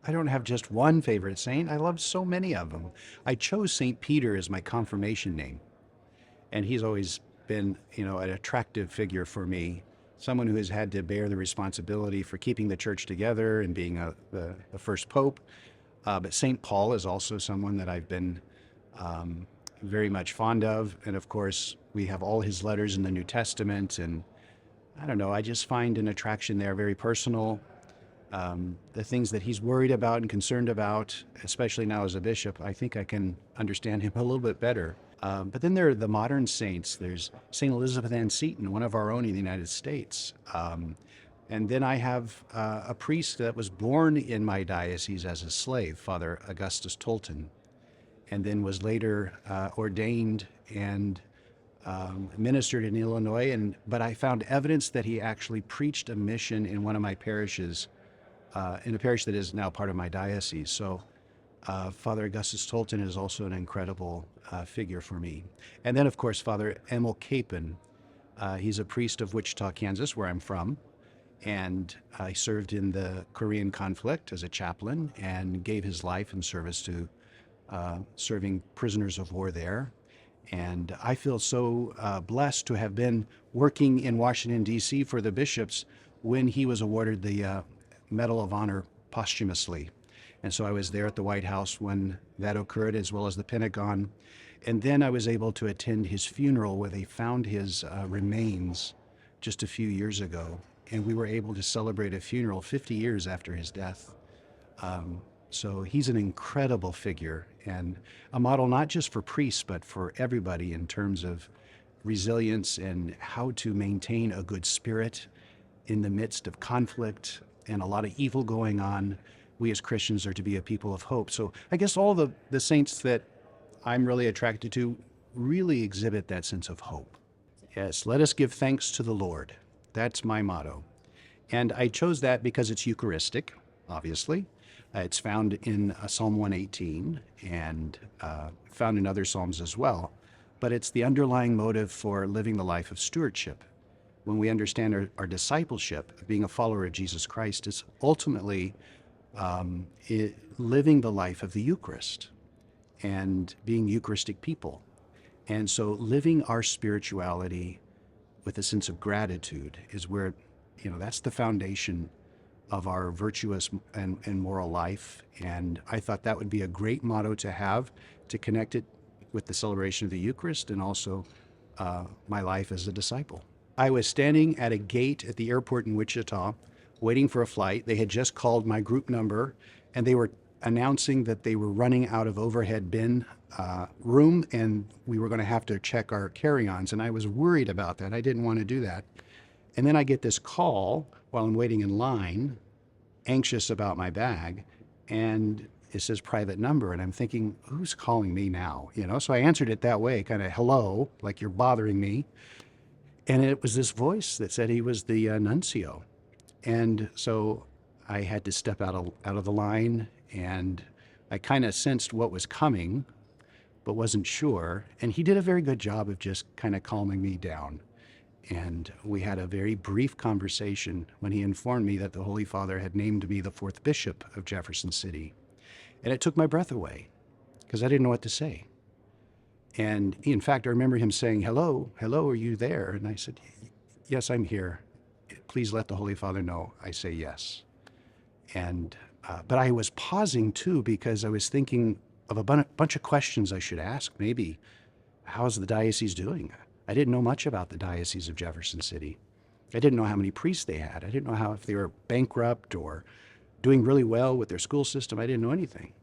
I don't have just one favorite saint. I love so many of them. I chose St. Peter as my confirmation name, and he's always been, an attractive figure for me. Someone who has had to bear the responsibility for keeping the church together and being the first pope. But St. Paul is also someone that I've been very much fond of. And of course, we have all his letters in the New Testament. And I don't know, I just find an attraction there, very personal. The things that he's worried about and concerned about, especially now as a bishop, I think I can understand him a little bit better. But then there are the modern saints. There's St. Elizabeth Ann Seton, one of our own in the United States. And then I have a priest that was born in my diocese as a slave, Father Augustus Tolton, and then was later ordained and ministered in Illinois. But I found evidence that he actually preached a mission in one of my parishes, in a parish that is now part of my diocese. So Father Augustus Tolton is also an incredible figure for me. And then, of course, Father Emil Capon. He's a priest of Wichita, Kansas, where I'm from. And he served in the Korean conflict as a chaplain and gave his life in service to serving prisoners of war there. And I feel so blessed to have been working in Washington, D.C. for the bishops when he was awarded the Medal of Honor posthumously. And so I was there at the White House when that occurred, as well as the Pentagon. And then I was able to attend his funeral where they found his remains just a few years ago. And we were able to celebrate a funeral 50 years after his death. So he's an incredible figure and a model not just for priests, but for everybody in terms of resilience and how to maintain a good spirit in the midst of conflict and a lot of evil going on. We as Christians are to be a people of hope. So I guess all the saints that I'm really attracted to really exhibit that sense of hope. Yes, let us give thanks to the Lord. That's my motto. And I chose that because it's Eucharistic, obviously. It's found in Psalm 118 and found in other Psalms as well. But it's the underlying motive for living the life of stewardship. When we understand our discipleship, being a follower of Jesus Christ, is ultimately living the life of the Eucharist and being Eucharistic people. And so living our spirituality with a sense of gratitude is where, that's the foundation of our virtuous and moral life. And I thought that would be a great motto to have, to connect it with the celebration of the Eucharist and also my life as a disciple. I was standing at a gate at the airport in Wichita, waiting for a flight. They had just called my group number, and they were announcing that they were running out of overhead bin room, and we were going to have to check our carry-ons. And I was worried about that. I didn't want to do that. And then I get this call while I'm waiting in line, anxious about my bag, and it says private number. And I'm thinking, who's calling me now? So I answered it that way, kind of, hello, like you're bothering me. And it was this voice that said he was the nuncio. And so I had to step out of the line, and I kind of sensed what was coming, but wasn't sure. And he did a very good job of just kind of calming me down. And we had a very brief conversation when he informed me that the Holy Father had named me the 4th Bishop of Jefferson City. And it took my breath away because I didn't know what to say. And in fact, I remember him saying, hello, are you there? And I said, yes, I'm here. Please let the Holy Father know I say yes. And but I was pausing too because I was thinking of a bunch of questions I should ask. Maybe, how's the diocese doing? I didn't know much about the Diocese of Jefferson City. I didn't know how many priests they had. I didn't know if they were bankrupt or doing really well with their school system. I didn't know anything.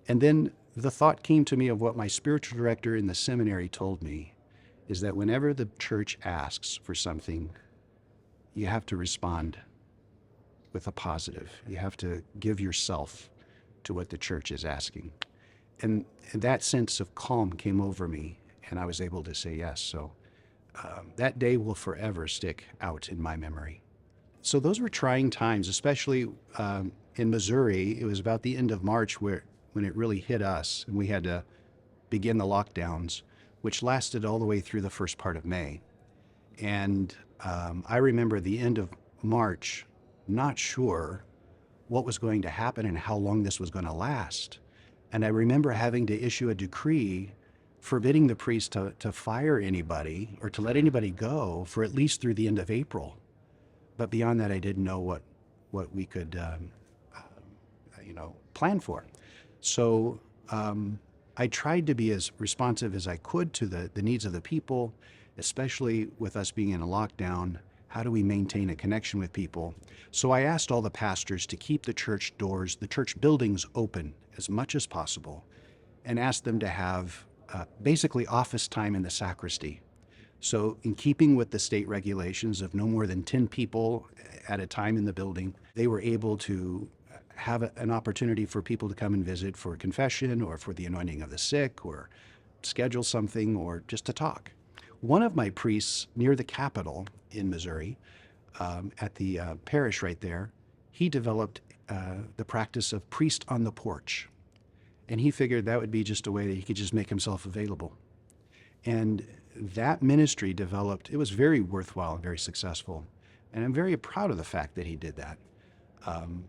And then the thought came to me of what my spiritual director in the seminary told me, is that whenever the church asks for something, you have to respond with a positive. You have to give yourself to what the church is asking. And that sense of calm came over me, and I was able to say yes. So that day will forever stick out in my memory. So those were trying times, especially in Missouri. It was about the end of March when it really hit us, and we had to begin the lockdowns, which lasted all the way through the first part of May. And I remember the end of March, not sure what was going to happen and how long this was going to last. And I remember having to issue a decree forbidding the priest to fire anybody or to let anybody go for at least through the end of April. But beyond that, I didn't know what we could plan for. So I tried to be as responsive as I could to the needs of the people, especially with us being in a lockdown. How do we maintain a connection with people? So I asked all the pastors to keep the church doors, the church buildings open as much as possible, and asked them to have basically office time in the sacristy. So in keeping with the state regulations of no more than 10 people at a time in the building, they were able to have an opportunity for people to come and visit for confession or for the anointing of the sick or schedule something or just to talk. One of my priests near the Capitol in Missouri, at the parish right there, he developed the practice of priest on the porch. And he figured that would be just a way that he could just make himself available. And that ministry developed, it was very worthwhile and very successful. And I'm very proud of the fact that he did that.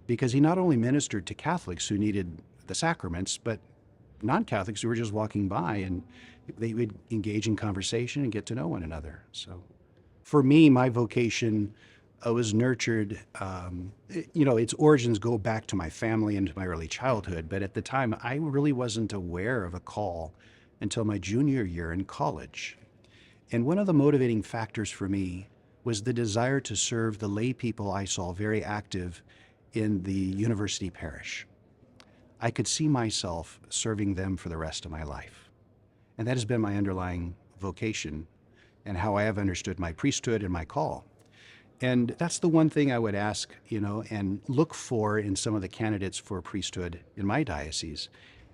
Because he not only ministered to Catholics who needed the sacraments, but non-Catholics who were just walking by, and they would engage in conversation and get to know one another. So for me, my vocation was nurtured, its origins go back to my family and to my early childhood, but at the time I really wasn't aware of a call until my junior year in college. And one of the motivating factors for me was the desire to serve the lay people I saw very active in the university parish. I could see myself serving them for the rest of my life. And that has been my underlying vocation and how I have understood my priesthood and my call. And that's the one thing I would ask, and look for in some of the candidates for priesthood in my diocese,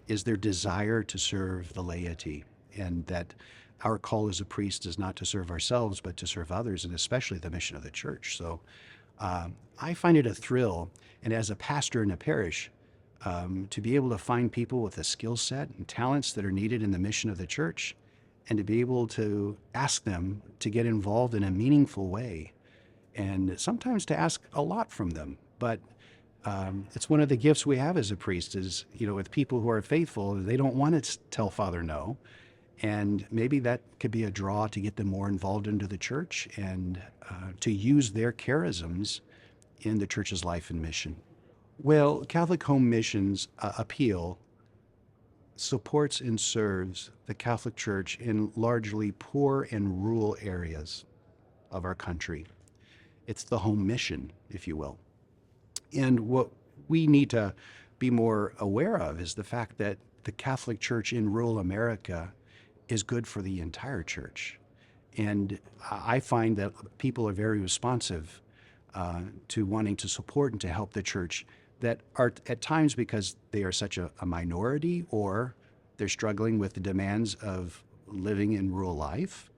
is their desire to serve the laity, and that our call as a priest is not to serve ourselves, but to serve others, and especially the mission of the church. So I find it a thrill, and as a pastor in a parish, to be able to find people with a skill set and talents that are needed in the mission of the church, and to be able to ask them to get involved in a meaningful way, and sometimes to ask a lot from them. But it's one of the gifts we have as a priest is, with people who are faithful, they don't want to tell Father no. And maybe that could be a draw to get them more involved into the church and to use their charisms in the church's life and mission. Well, Catholic Home Missions appeal supports and serves the Catholic Church in largely poor and rural areas of our country. It's the home mission, if you will. And what we need to be more aware of is the fact that the Catholic Church in rural America is good for the entire church. And I find that people are very responsive to wanting to support and to help the church that are at times, because they are such a minority, or they're struggling with the demands of living in rural life,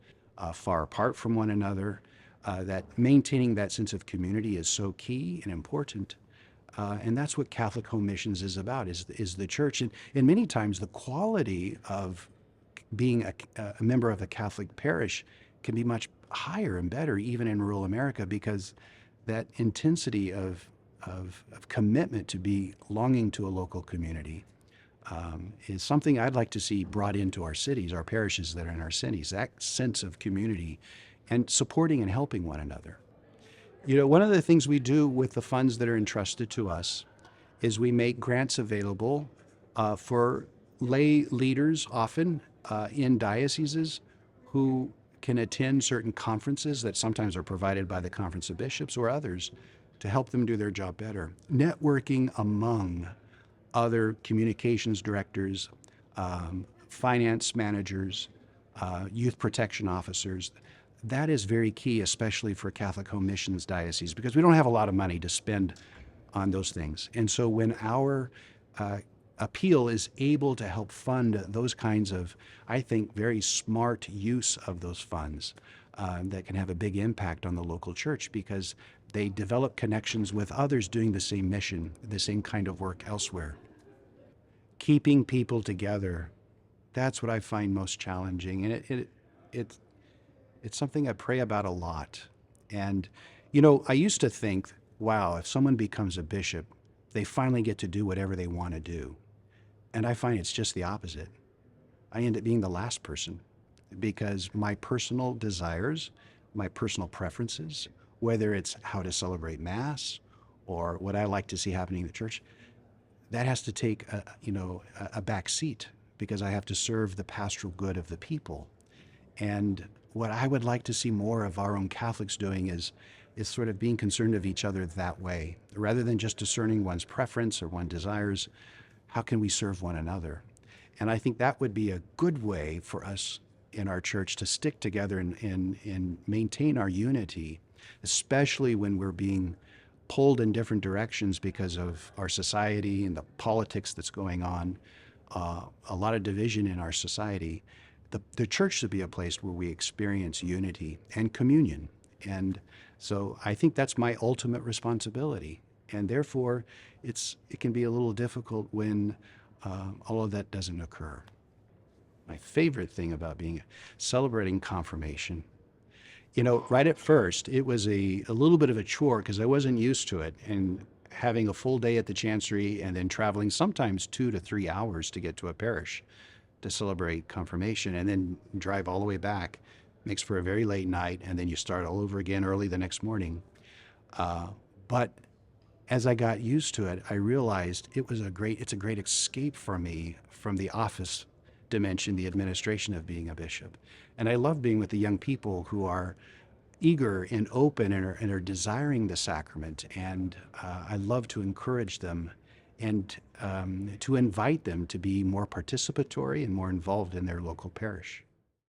far apart from one another, that maintaining that sense of community is so key and important. And that's what Catholic Home Missions is about, is the church. And many times the quality of being a member of a Catholic parish can be much higher and better even in rural America, because that intensity of commitment to be belonging to a local community is something I'd like to see brought into our cities, our parishes that are in our cities, that sense of community and supporting and helping one another. One of the things we do with the funds that are entrusted to us is we make grants available for lay leaders, often in dioceses, who can attend certain conferences that sometimes are provided by the Conference of Bishops or others to help them do their job better. Networking among other communications directors, finance managers, youth protection officers, that is very key, especially for Catholic Home Missions dioceses, because we don't have a lot of money to spend on those things. And so when our appeal is able to help fund those kinds of, I think, very smart use of those funds that can have a big impact on the local church, because they develop connections with others doing the same mission, the same kind of work elsewhere. Keeping people together, that's what I find most challenging. And it's something I pray about a lot. And, I used to think, wow, if someone becomes a bishop, they finally get to do whatever they want to do. And I find it's just the opposite. I end up being the last person because my personal desires, my personal preferences, whether it's how to celebrate Mass or what I like to see happening in the church, that has to take a back seat because I have to serve the pastoral good of the people. And what I would like to see more of our own Catholics doing is sort of being concerned of each other that way, rather than just discerning one's preference or one's desires. How can we serve one another? And I think that would be a good way for us in our church to stick together and maintain our unity, especially when we're being pulled in different directions because of our society and the politics that's going on, a lot of division in our society. The church should be a place where we experience unity and communion. And so I think that's my ultimate responsibility. And therefore, it can be a little difficult when all of that doesn't occur. My favorite thing about celebrating confirmation, right at first, it was a little bit of a chore because I wasn't used to it. And having a full day at the chancery and then traveling sometimes 2 to 3 hours to get to a parish to celebrate confirmation and then drive all the way back makes for a very late night, and then you start all over again early the next morning. But as I got used to it, I realized it's a great escape for me from the office dimension, the administration of being a bishop. And I love being with the young people who are eager and open and are desiring the sacrament. And I love to encourage them and to invite them to be more participatory and more involved in their local parish.